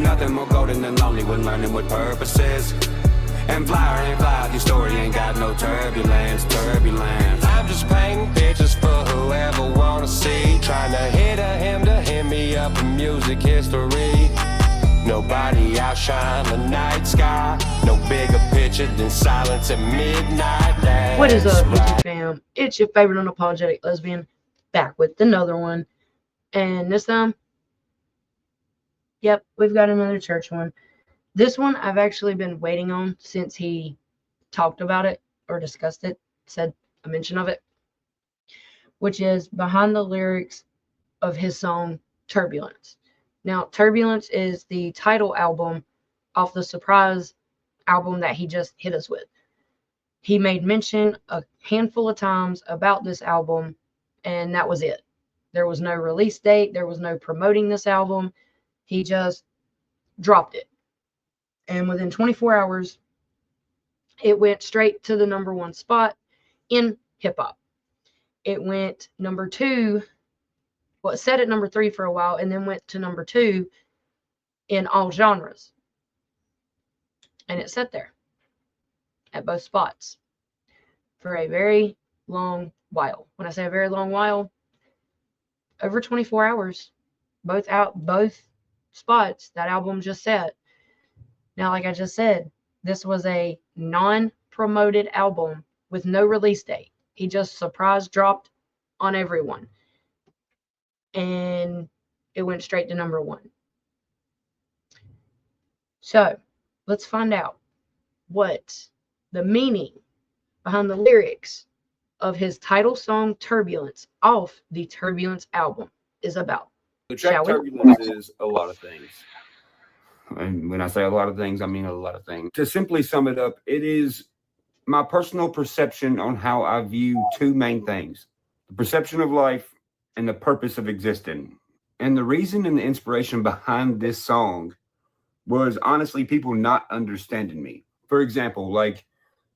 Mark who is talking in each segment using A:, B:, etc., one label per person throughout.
A: ain't nothing more golden than lonely when learning what purpose is. And fly or ain't fly, your story ain't got no turbulence, turbulence. I'm just painting pictures for whoever wanna see. Trying to hit a hymn to hit me up in music history. Nobody outshine the night sky. No bigger picture than silence at midnight. That's
B: what is up,
A: right.
B: YouTube fam? It's your favorite unapologetic lesbian, back with another one. And this time, yep, we've got another church one. This one I've actually been waiting on since he talked about it or discussed it, said a mention of it, which is behind the lyrics of his song Turbulence. Now, Turbulence is the title album off the surprise album that he just hit us with. He made mention a handful of times about this album, and that was it. There was no release date. There was no promoting this album. He just dropped it. And within 24 hours, it went straight to the #1 spot in hip-hop. It went #2. Well, it set at #3 for a while, and then went to #2 in all genres. And it sat there at both spots for a very long while. When I say a very long while, over 24 hours, both spots, that album just sat. Now, like I just said, this was a non-promoted album with no release date. He just surprise dropped on everyone. And it went straight to #1. So, let's find out what the meaning behind the lyrics of his title song Turbulence off the Turbulence album is about.
C: The track Turbulence is a lot of things. And when I say a lot of things, I mean a lot of things. To simply sum it up, it is my personal perception on how I view two main things: the perception of life and the purpose of existing. And the reason and the inspiration behind this song was honestly people not understanding me. For example, like,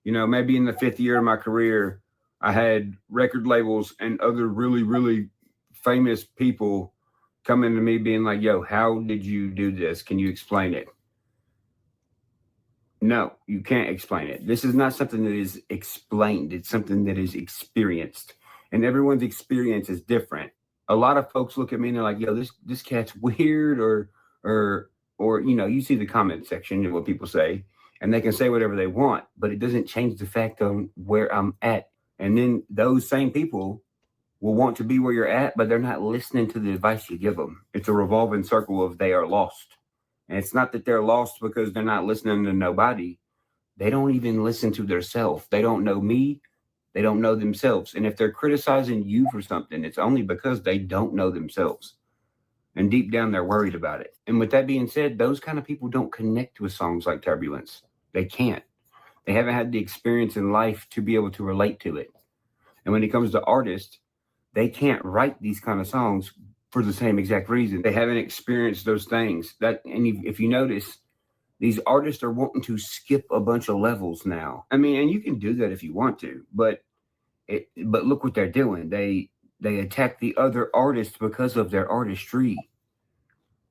C: you know, maybe in the 5th year of my career, I had record labels and other really, really famous people coming to me being like, yo, how did you do this? Can you explain it? No, you can't explain it. This is not something that is explained. It's something that is experienced. And everyone's experience is different. A lot of folks look at me and they're like, yo, this cat's weird, or you know, you see the comment section of what people say, and they can say whatever they want, but it doesn't change the fact on where I'm at. And then those same people will want to be where you're at, but they're not listening to the advice you give them. It's a revolving circle of they are lost. And it's not that they're lost because they're not listening to nobody. They don't even listen to themselves. They don't know me. They don't know themselves. And if they're criticizing you for something, it's only because they don't know themselves. And deep down, they're worried about it. And with that being said, those kind of people don't connect with songs like Turbulence. They can't. They haven't had the experience in life to be able to relate to it. And when it comes to artists, they can't write these kind of songs for the same exact reason. They haven't experienced those things. And if you notice, these artists are wanting to skip a bunch of levels now. I mean, and you can do that if you want to, but look what they're doing. They attack the other artists because of their artistry.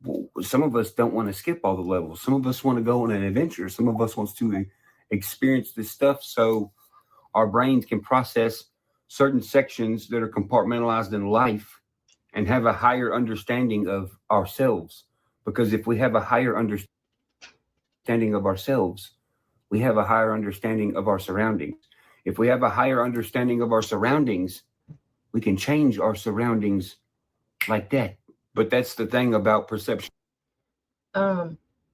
C: Well, some of us don't want to skip all the levels. Some of us want to go on an adventure. Some of us wants to experience this stuff so our brains can process certain sections that are compartmentalized in life and have a higher understanding of ourselves. Because if we have a higher understanding of ourselves, we have a higher understanding of our surroundings. If we have a higher understanding of our surroundings, we can change our surroundings like that. But that's the thing about perception.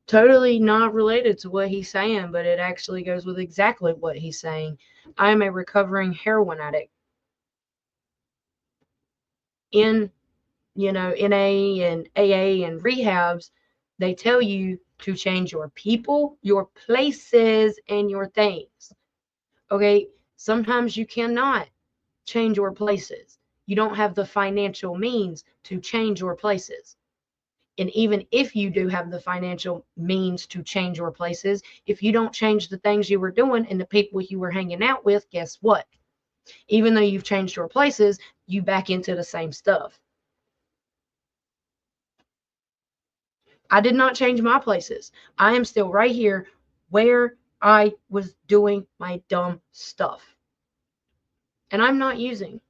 B: Totally not related to what he's saying, but it actually goes with exactly what he's saying. I am a recovering heroin addict. In, NA and AA and rehabs, they tell you to change your people, your places, and your things. Okay, sometimes you cannot change your places. You don't have the financial means to change your places. And even if you do have the financial means to change your places, if you don't change the things you were doing and the people you were hanging out with, guess what? Even though you've changed your places, you back into the same stuff. I did not change my places. I am still right here where I was doing my dumb stuff. And I'm not using.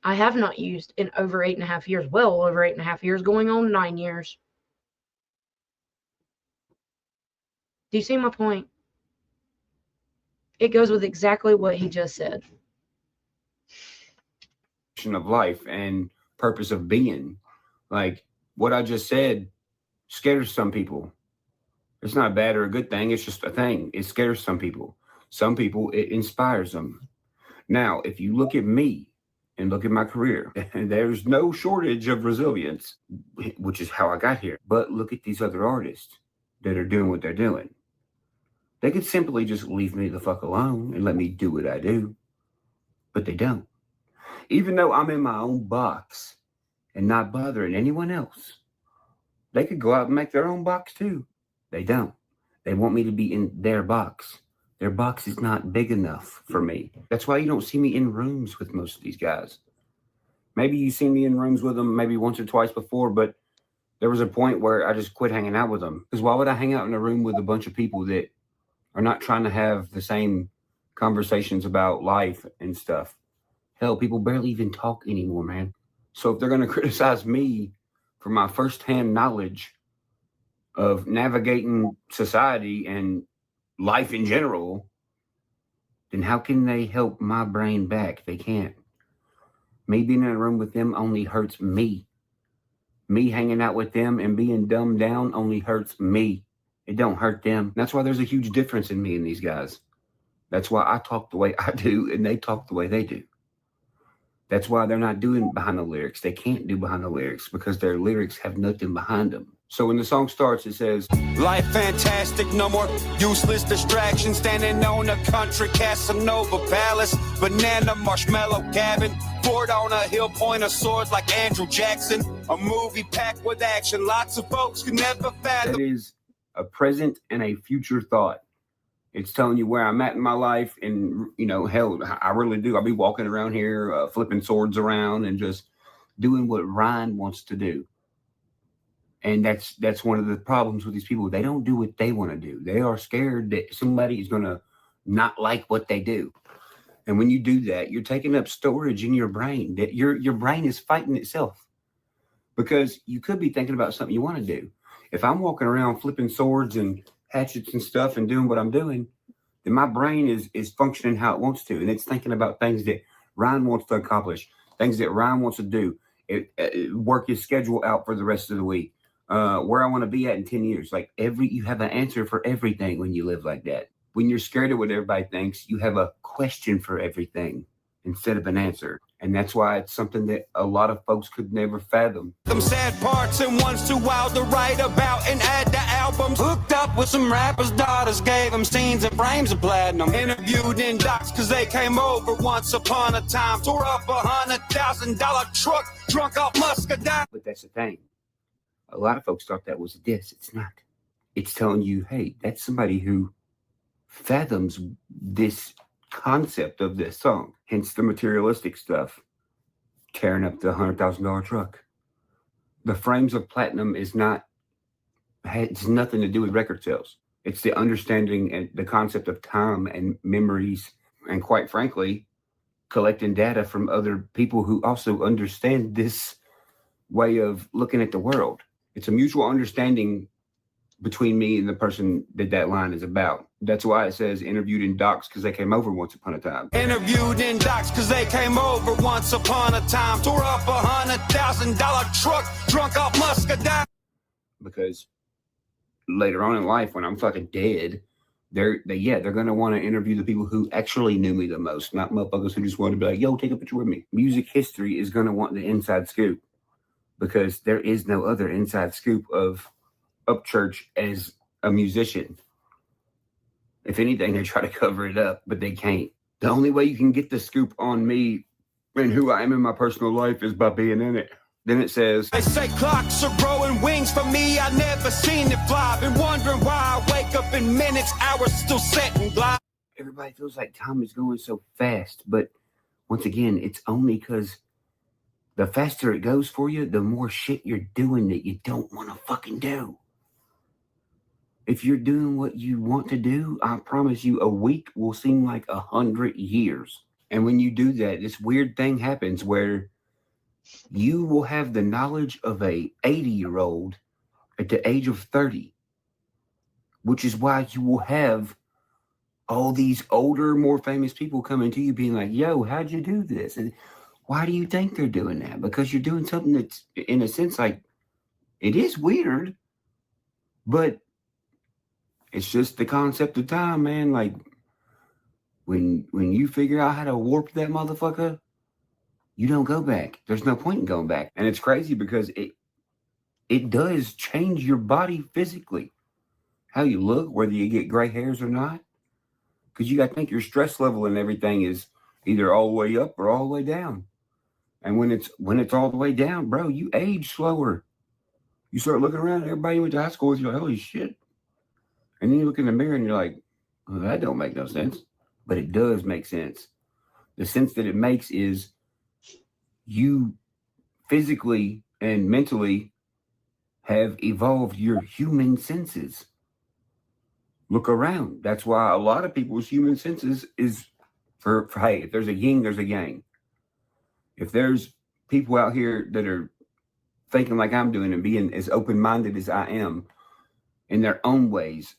B: I have not used in over 8.5 years. Well, over 8.5 years, going on 9 years. Do you see my point? It goes with exactly what he just said.
C: Of life and purpose of being. Like what I just said scares some people. It's not a bad or a good thing. It's just a thing. It scares some people. Some people, it inspires them. Now, if you look at me and look at my career, there's no shortage of resilience, which is how I got here. But look at these other artists that are doing what they're doing. They could simply just leave me the fuck alone and let me do what I do. But they don't. Even though I'm in my own box and not bothering anyone else, they could go out and make their own box too. They don't. They want me to be in their box. Their box is not big enough for me. That's why you don't see me in rooms with most of these guys. Maybe you see me in rooms with them maybe once or twice before, but there was a point where I just quit hanging out with them. Because why would I hang out in a room with a bunch of people that are not trying to have the same conversations about life and stuff? Hell, people barely even talk anymore, man. So if they're going to criticize me for my firsthand knowledge of navigating society and life in general, then how can they help my brain back? They can't. Me being in a room with them only hurts me. Me hanging out with them and being dumbed down only hurts me. It don't hurt them. That's why there's a huge difference in me and these guys. That's why I talk the way I do and they talk the way they do. That's why they're not doing behind the lyrics. They can't do behind the lyrics because their lyrics have nothing behind them. So when the song starts, it says,
A: Life fantastic, no more useless distractions. Standing on a country Casanova palace, banana marshmallow cabin, fort on a hill, point of swords like Andrew Jackson. A movie packed with action, lots of folks can never fathom.
C: That is a present and a future thought. It's telling you where I'm at in my life, and hell, I really do. I'll be walking around here, flipping swords around, and just doing what Ryan wants to do. And that's one of the problems with these people. They don't do what they want to do. They are scared that somebody is going to not like what they do. And when you do that, you're taking up storage in your brain. That your brain is fighting itself, because you could be thinking about something you want to do. If I'm walking around flipping swords and hatchets and stuff and doing what I'm doing, then my brain is functioning how it wants to, and it's thinking about things that Ryan wants to accomplish, things that Ryan wants to do, work his schedule out for the rest of the week, where I want to be at in 10 years. Like you have an answer for everything when you live like that. When you're scared of what everybody thinks, you have a question for everything instead of an answer. And that's why it's something that a lot of folks could never fathom.
A: Them sad parts and ones too wild to write about and add to albums. Hooked up with some rappers' daughters, gave them scenes and frames of platinum. Interviewed in docs cause they came over once upon a time. Tore up $100,000 truck, drunk off muscadine.
C: But that's the thing. A lot of folks thought that was a diss. It's not. It's telling you, hey, that's somebody who fathoms this concept of this song, hence the materialistic stuff, tearing up the $100,000 truck. The frames of platinum has nothing to do with record sales. It's the understanding and the concept of time and memories, and quite frankly, collecting data from other people who also understand this way of looking at the world. It's a mutual understanding between me and the person that line is about. That's why it says interviewed in docs because they came over once upon a time.
A: Interviewed in docs because they came over once upon a time. Tore up $100,000 truck, drunk off muscadine.
C: Because later on in life, when I'm fucking dead, they're gonna want to interview the people who actually knew me the most, not motherfuckers who just want to be like, yo, take a picture with me. Music history is gonna want the inside scoop, because there is no other inside scoop of Upchurch as a musician. If anything, they try to cover it up, but they can't. The only way you can get the scoop on me and who I am in my personal life is by being in it. Then it says,
A: they say clocks are growing wings for me. I never seen it fly. Been wondering why I wake up in minutes, hours, still set and glide.
C: Everybody feels like time is going so fast, but once again, it's only because the faster it goes for you, the more shit you're doing that you don't want to fucking do. If you're doing what you want to do, I promise you, a week will seem like 100 years. And when you do that, this weird thing happens where you will have the knowledge of a 80-year-old at the age of 30, which is why you will have all these older, more famous people coming to you being like, yo, how'd you do this? And why do you think they're doing that? Because you're doing something that's, in a sense, like, it is weird, but it's just the concept of time, man. Like, when you figure out how to warp that motherfucker, you don't go back. There's no point in going back. And it's crazy because it does change your body physically. How you look, whether you get gray hairs or not. Because you got to think your stress level and everything is either all the way up or all the way down. And when it's all the way down, bro, you age slower. You start looking around, everybody you went to high school with, you're like, holy shit. And then you look in the mirror and you're like, well, that don't make no sense. But it does make sense. The sense that it makes is you physically and mentally have evolved your human senses. Look around. That's why a lot of people's human senses is for hey, if there's a yin, there's a yang. If there's people out here that are thinking like I'm doing and being as open-minded as I am in their own ways,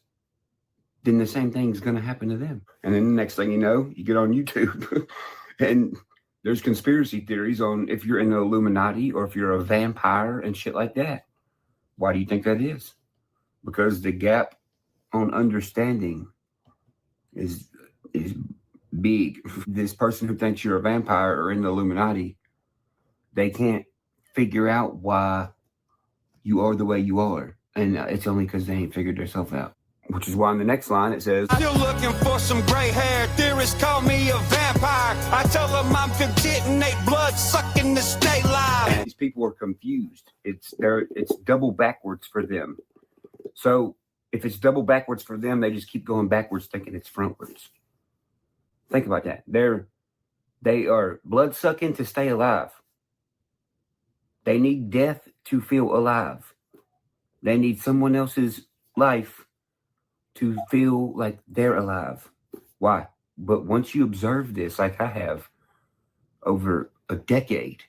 C: then the same thing's going to happen to them. And then the next thing you know, you get on YouTube and there's conspiracy theories on if you're in the Illuminati or if you're a vampire and shit like that. Why do you think that is? Because the gap on understanding is big. This person who thinks you're a vampire or in the Illuminati, they can't figure out why you are the way you are. And it's only because they ain't figured themselves out. Which is why in the next line it says,
A: Still looking for some gray hair. Theorists call me a vampire. I tell them I'm detonate blood sucking to stay live.
C: And these people are confused. It's double backwards for them. So if it's double backwards for them, they just keep going backwards thinking it's frontwards. Think about that. They are blood sucking to stay alive. They need death to feel alive. They need someone else's life to feel like they're alive. Why? But once you observe this, like I have over a decade,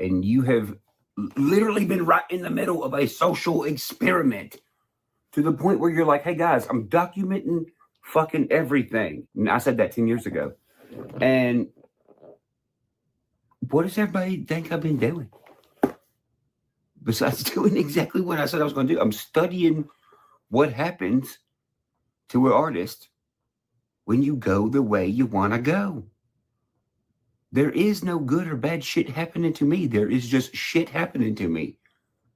C: and you have literally been right in the middle of a social experiment to the point where you're like, hey guys, I'm documenting fucking everything. And I said that 10 years ago. And what does everybody think I've been doing? Besides doing exactly what I said I was going to do, I'm studying what happens to an artist when you go the way you want to go. There is no good or bad shit happening to me. There is just shit happening to me.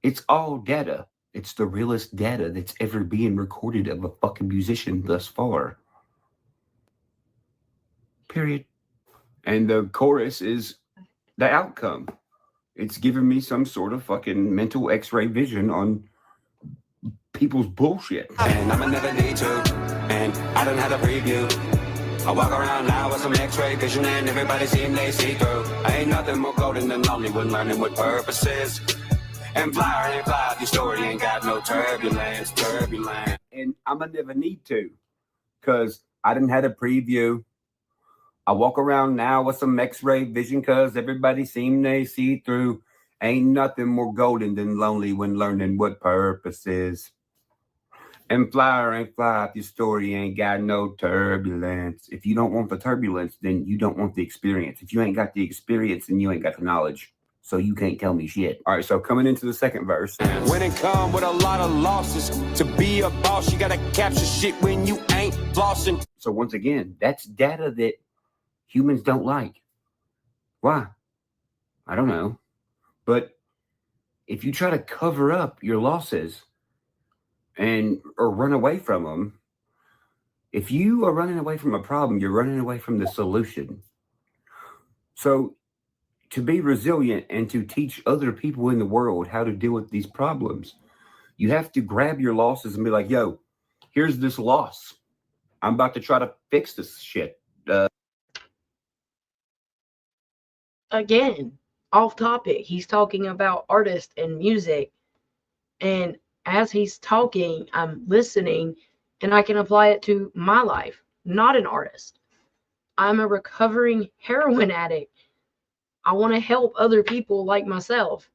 C: It's all data. It's the realest data that's ever being recorded of a fucking musician thus far. Period. And the chorus is the outcome. It's giving me some sort of fucking mental x-ray vision on people's bullshit.
A: And I'ma never need to, and I done had a preview. I walk around now with some x-ray vision and everybody seem they see through. Ain't nothing more golden than lonely when learning what purpose is. And fly ain't fly, your story ain't got no turbulence.
C: And I'ma never need to, because I done had a preview. I walk around now with some x-ray vision because everybody seem they see through. Ain't nothing more golden than lonely when learning what purpose is. And fly or ain't fly if your story ain't got no turbulence. If you don't want the turbulence, then you don't want the experience. If you ain't got the experience, then you ain't got the knowledge. So you can't tell me shit. All right, so coming into the second verse.
A: When it come with a lot of losses, to be a boss, you gotta capture shit when you ain't flossing.
C: So once again, that's data that humans don't like. Why? I don't know. But if you try to cover up your losses or run away from them, if you are running away from a problem, you're running away from the solution. So to be resilient and to teach other people in the world how to deal with these problems, you have to grab your losses and be like, yo, here's this loss. I'm about to try to fix this shit.
B: Again, off topic. He's talking about artists and music and as he's talking, I'm listening, and I can apply it to my life. Not an artist. I'm a recovering heroin addict. I want to help other people like myself.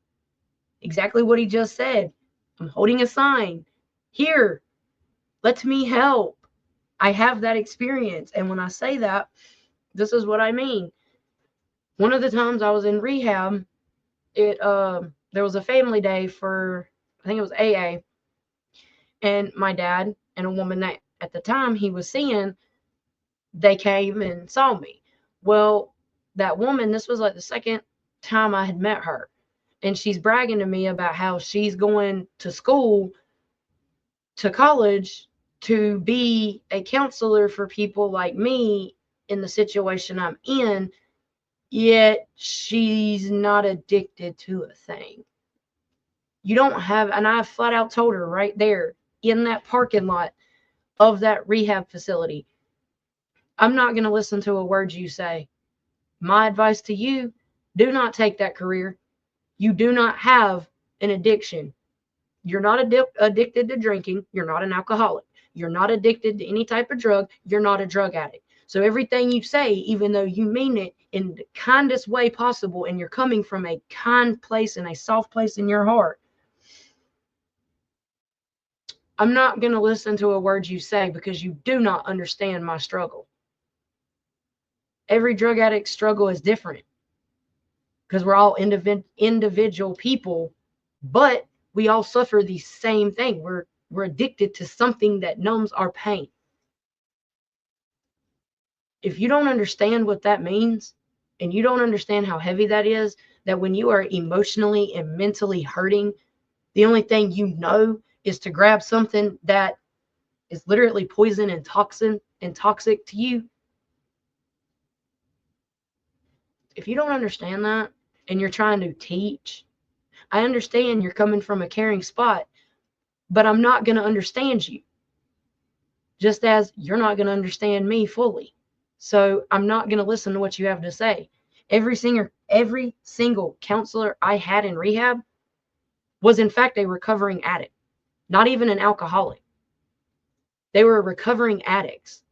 B: Exactly what he just said. I'm holding a sign. Here, let me help. I have that experience. And when I say that, this is what I mean. One of the times I was in rehab, there was a family day for, I think it was AA. And my dad and a woman that at the time he was seeing, they came and saw me. Well, that woman, this was like the second time I had met her. And she's bragging to me about how she's going to school, to college, to be a counselor for people like me in the situation I'm in, yet she's not addicted to a thing. You don't have, and I flat out told her right there in that parking lot of that rehab facility, I'm not going to listen to a word you say. My advice to you, do not take that career. You do not have an addiction. You're not addicted to drinking. You're not an alcoholic. You're not addicted to any type of drug. You're not a drug addict. So everything you say, even though you mean it in the kindest way possible, and you're coming from a kind place and a soft place in your heart, I'm not going to listen to a word you say because you do not understand my struggle. Every drug addict's struggle is different because we're all individual people, but we all suffer the same thing. We're addicted to something that numbs our pain. If you don't understand what that means, and you don't understand how heavy that is, that when you are emotionally and mentally hurting, the only thing you know is to grab something that is literally poison and toxic to you. If you don't understand that and you're trying to teach, I understand you're coming from a caring spot, but I'm not going to understand you. Just as you're not going to understand me fully. So I'm not going to listen to what you have to say. Every single counselor I had in rehab was in fact a recovering addict, not even an alcoholic. They were recovering addicts.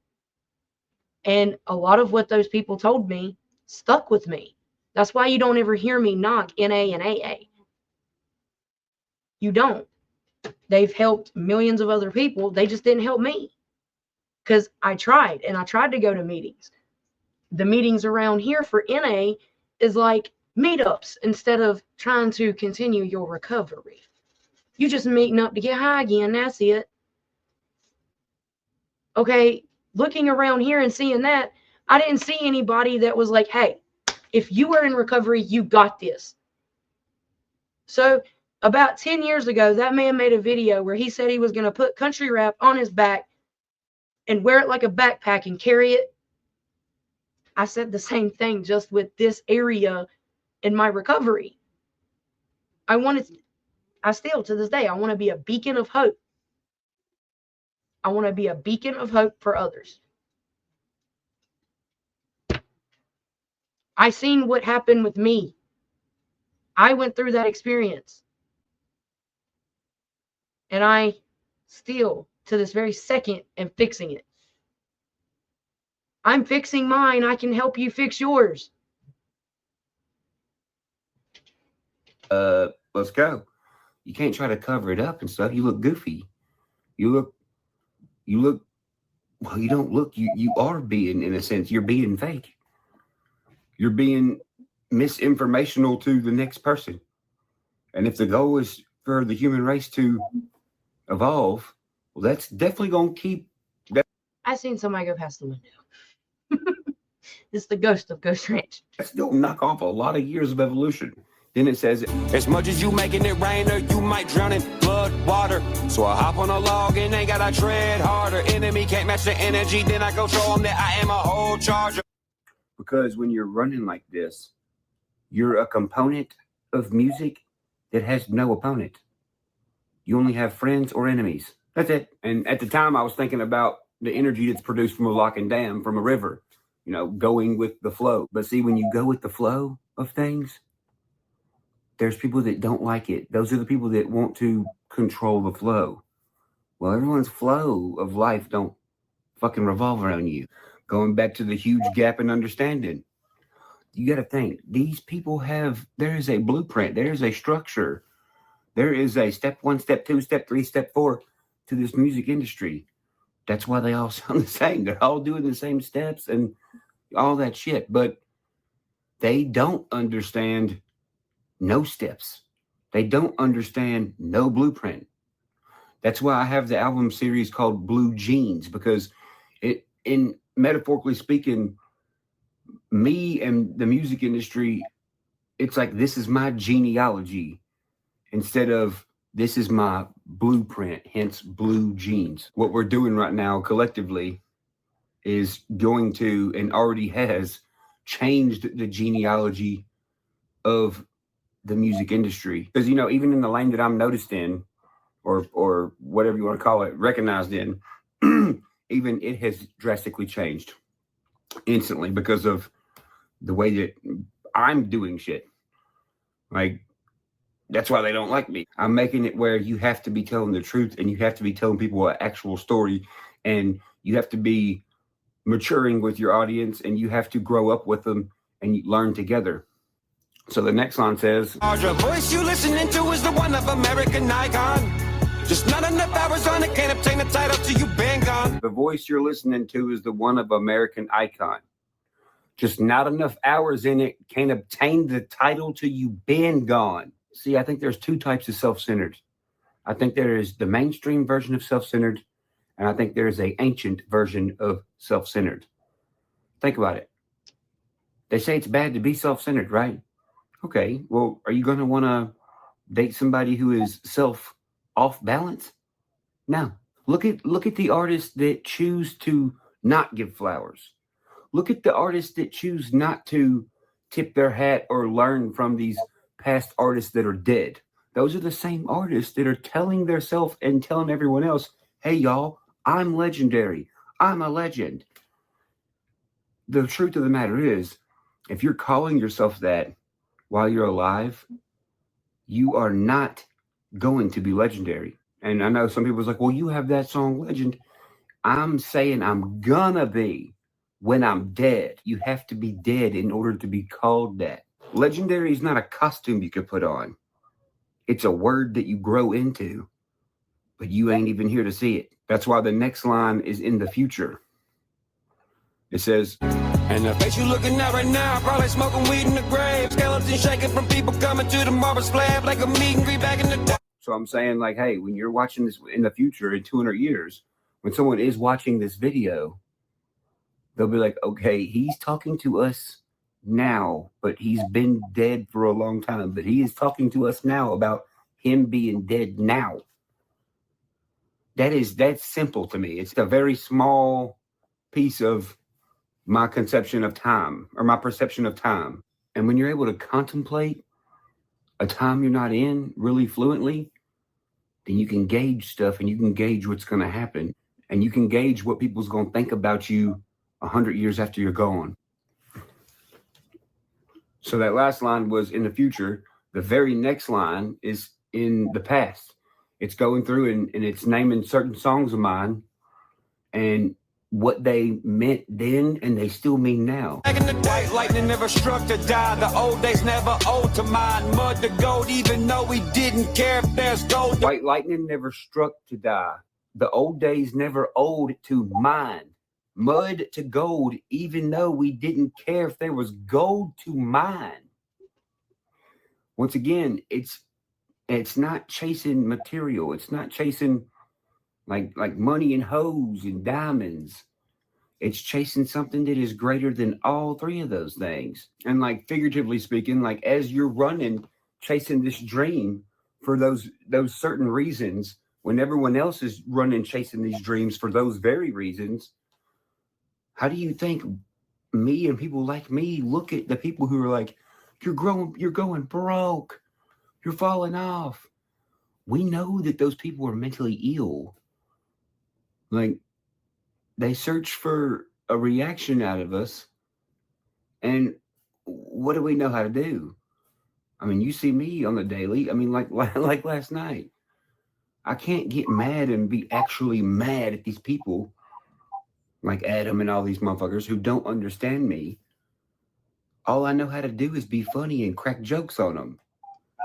B: And a lot of what those people told me stuck with me. That's why you don't ever hear me knock NA and AA. You don't. They've helped millions of other people. They just didn't help me. Because I tried, and I tried to go to meetings. The meetings around here for NA is like meetups instead of trying to continue your recovery. You just meeting up to get high again. That's it. Okay, looking around here and seeing that, I didn't see anybody that was like, hey, if you are in recovery, you got this. So about 10 years ago, that man made a video where he said he was going to put country rap on his back and wear it like a backpack and carry it. I said the same thing, just with this area in my recovery. I still, to this day, I want to be a beacon of hope. I want to be a beacon of hope for others. I seen what happened with me. I went through that experience. And I still, to this very second, am fixing it. I'm fixing mine. I can help you fix yours.
C: Let's go. You can't try to cover it up and stuff. You look goofy. You look, well, you don't look, you are being, in a sense, you're being fake. You're being misinformational to the next person. And if the goal is for the human race to evolve, well, that's definitely going to keep.
B: I seen somebody go past the window. It's the ghost of Ghost Ranch.
C: That's going to knock off a lot of years of evolution. Then it says,
A: as much as you making it rain, or you might drown in blood water. So I hop on a log and ain't gotta tread harder. Enemy can't match the energy, then I go show them that I am a whole charger.
C: Because when you're running like this, you're a component of music that has no opponent. You only have friends or enemies. That's it. And at the time, I was thinking about the energy that's produced from a lock and dam, from a river, going with the flow. But see, when you go with the flow of things, there's people that don't like it. Those are the people that want to control the flow. Well, everyone's flow of life don't fucking revolve around you. Going back to the huge gap in understanding. You got to think, these people there is a blueprint, there is a structure, there is a step 1, step 2, step 3, step 4 to this music industry. That's why they all sound the same. They're all doing the same steps and all that shit, but they don't understand no steps. They don't understand no blueprint. That's why I have the album series called Blue Jeans, because in metaphorically speaking, me and the music industry, it's like this is my genealogy instead of this is my blueprint, hence Blue Jeans. What we're doing right now collectively is going to, and already has, changed the genealogy of the music industry. Because, even in the lane that I'm noticed in, or whatever you want to call it, recognized in, even it has drastically changed instantly because of the way that I'm doing shit. Like, that's why they don't like me. I'm making it where you have to be telling the truth, and you have to be telling people an actual story, and you have to be maturing with your audience, and you have to grow up with them, and you learn together. So the next line says,
A: The voice you listening to is the one of American icon. Just not enough hours on it, can't obtain the title till you been gone.
C: The voice you're listening to is the one of American icon. Just not enough hours in it, can't obtain the title till you been gone. See, I think there's two types of self-centered. I think there is the mainstream version of self-centered, and I think there is an ancient version of self-centered. Think about it. They say it's bad to be self-centered, right? Okay, well, are you going to want to date somebody who is off balance? No. Look at the artists that choose to not give flowers. Look at the artists that choose not to tip their hat or learn from these past artists that are dead. Those are the same artists that are telling themselves and telling everyone else, hey, y'all, I'm legendary. I'm a legend. The truth of the matter is, if you're calling yourself that while you're alive, you are not going to be legendary. And I know some people's like, well, you have that song Legend. I'm saying I'm gonna be when I'm dead. You have to be dead in order to be called that. Legendary is not a costume you could put on. It's a word that you grow into, but you ain't even here to see it. That's why the next line is in the future. It says,
A: and the face you looking at right now, probably smoking weed in the grave. Skeleton shaking from people coming to the marble slab like a meet and greet back in the day.
C: So I'm saying, like, hey, when you're watching this in the future, in 200 years, when someone is watching this video, they'll be like, okay, he's talking to us now, but he's been dead for a long time. But he is talking to us now about him being dead now. That's simple to me. It's a very small piece of my conception of time, or my perception of time. And when you're able to contemplate a time you're not in really fluently, then you can gauge stuff, and you can gauge what's going to happen, and you can gauge what people's going to think about you 100 years after you're gone. So that last line was in the future. The very next line is in the past. It's going through and it's naming certain songs of mine and what they meant then and they still mean now.
A: Back in the day, lightning never struck to die. The old days never owed to mine. Mud to gold, even though we didn't care if there's gold.
C: White lightning never struck to die. The old days never owed to mine. Mud to gold, even though we didn't care if there was gold to mine. Once again, it's not chasing material. It's not chasing like money and hoes and diamonds. It's chasing something that is greater than all three of those things. And like figuratively speaking, like as you're running, chasing this dream for those certain reasons, when everyone else is running, chasing these dreams for those very reasons, how do you think me and people like me look at the people who are like, you're going broke, you're falling off? We know that those people are mentally ill. Like, they search for a reaction out of us. And what do we know how to do? I mean, you see me on the daily. I mean, like last night. I can't get mad and be actually mad at these people like Adam and all these motherfuckers who don't understand me. All I know how to do is be funny and crack jokes on them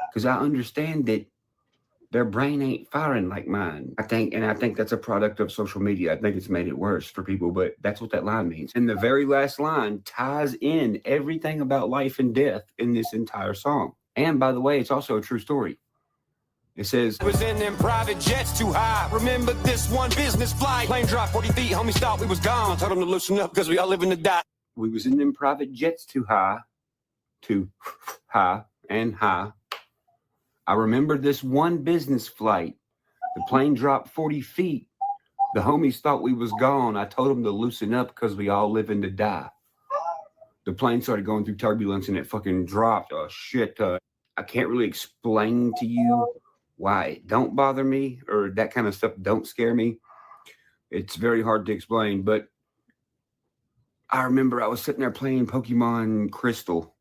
C: because I understand that their brain ain't firing like mine. I think that's a product of social media. I think it's made it worse for people, but that's what that line means. And the very last line ties in everything about life and death in this entire song. And by the way, it's also a true story. It says,
A: Was in them private jets too high. Remember this one business flight. Plane dropped 40 feet, homies thought we was gone. Told them to loosen up because we all living to die.
C: we was in them private jets too high, and high. I remember this one business flight. The plane dropped 40 feet. The homies thought we was gone. I told them to loosen up because we all living to die. The plane started going through turbulence and it fucking dropped a shit ton. I can't really explain to you why it don't bother me or that kind of stuff don't scare me. It's very hard to explain, but I remember I was sitting there playing Pokemon Crystal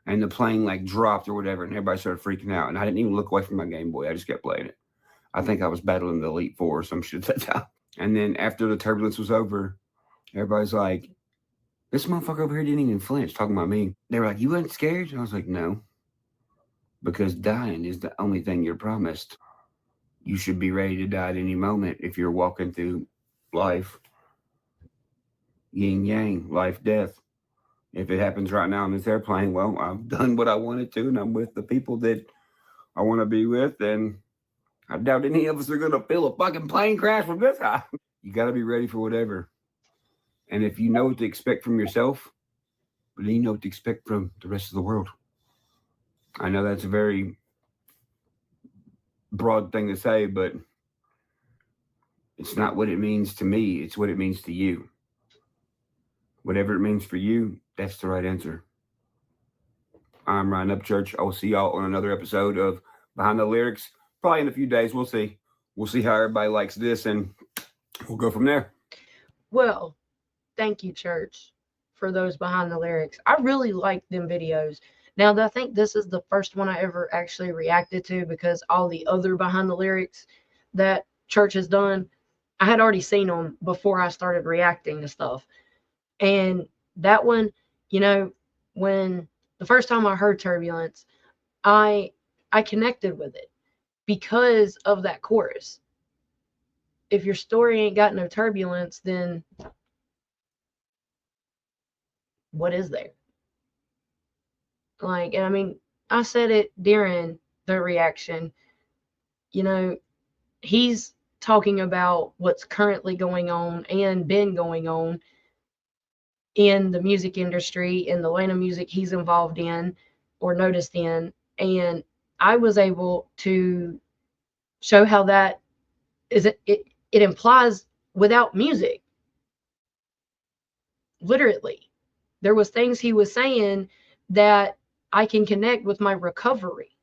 C: and the plane like dropped or whatever and everybody started freaking out and I didn't even look away from my Game Boy. I just kept playing it. I think I was battling the Elite Four or some shit at that time. And then after the turbulence was over, everybody's like, this motherfucker over here didn't even flinch talking about me. They were like, you weren't scared? And I was like, no, because dying is the only thing you're promised. You should be ready to die at any moment if you're walking through life. Yin yang, life, death. If it happens right now on this airplane, well, I've done what I wanted to, and I'm with the people that I want to be with, and I doubt any of us are going to feel a fucking plane crash from this high. You got to be ready for whatever. And if you know what to expect from yourself, then you know what to expect from the rest of the world. I know that's a very broad thing to say, but it's not what it means to me. It's what it means to you. Whatever it means for you, that's the right answer. I'm Ryan Upchurch. I will see y'all on another episode of Behind the Lyrics. Probably in a few days. We'll see. We'll see how everybody likes this, and we'll go from there.
B: Well, thank you, Church, for those Behind the Lyrics. I really like them videos. Now, I think this is the first one I ever actually reacted to because all the other Behind the Lyrics that Church has done, I had already seen them before I started reacting to stuff. And that one, you know, when the first time I heard Turbulence, I connected with it because of that chorus. If your story ain't got no turbulence, then what is there? Like, and I mean, I said it during the reaction, you know, he's talking about what's currently going on and been going on in the music industry, in the lane of music he's involved in or noticed in. And I was able to show how that is it implies without music. Literally. There was things he was saying that I can connect with my recovery.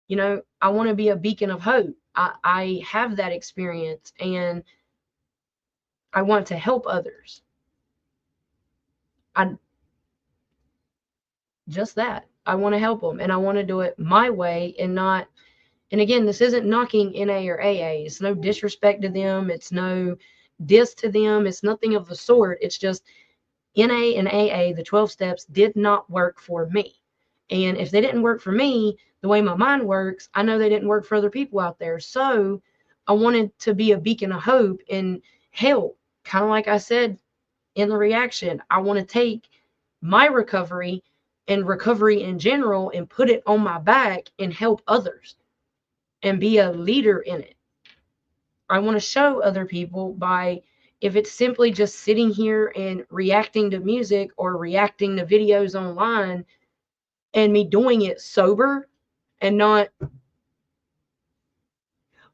B: You know, I want to be a beacon of hope. I have that experience and I want to help others. Just that. I want to help them and I want to do it my way and not, and again, this isn't knocking NA or AA. It's no disrespect to them. It's no diss to them. It's nothing of the sort. It's just NA and AA, the 12 steps, did not work for me. And if they didn't work for me, the way my mind works, I know they didn't work for other people out there. So I wanted to be a beacon of hope and help. Kind of like I said in the reaction, I want to take my recovery and recovery in general and put it on my back and help others and be a leader in it. I want to show other people by, if it's simply just sitting here and reacting to music or reacting to videos online and me doing it sober and not,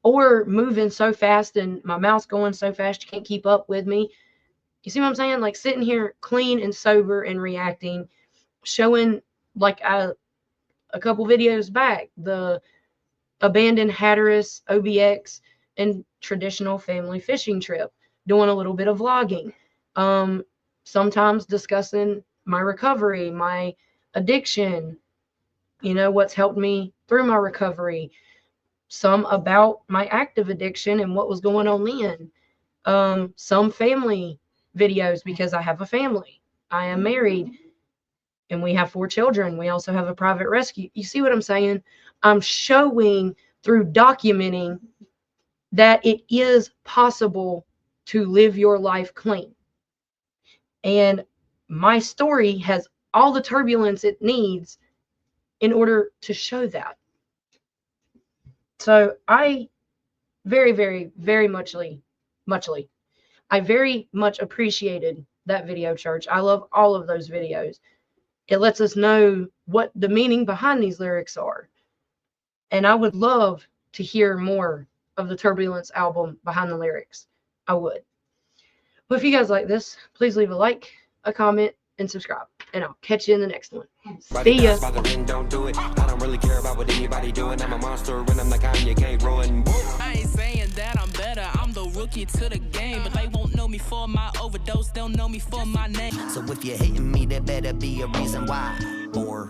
B: or moving so fast and my mouth's going so fast you can't keep up with me. You see what I'm saying? Like sitting here clean and sober and reacting, showing like a couple videos back, the abandoned Hatteras OBX and traditional family fishing trip, doing a little bit of vlogging, sometimes discussing my recovery, my addiction, you know, what's helped me through my recovery, some about my active addiction and what was going on then. Some family videos because I have a family. I am married and we have 4 children. We also have a private rescue. You see what I'm saying? I'm showing through documenting that it is possible to live your life clean. And my story has all the turbulence it needs in order to show that. So I very, very, very muchly, I very much appreciated that video, church. I love all of those videos. It lets us know what the meaning behind these lyrics are. And I would love to hear more of the Turbulence album behind the lyrics. I would. But if you guys like this, please leave a like, a comment, and subscribe. And I'll catch you in the next one. See ya.
A: Don't do it. I don't really care about what anybody doing. I'm a monster and I'm like Kanye, can't ruin.
D: I ain't saying that I'm better. I'm the rookie to the game, but they won't know me for my overdose. They'll know me for my name.
E: So if you're hating me, there better be a reason why. Or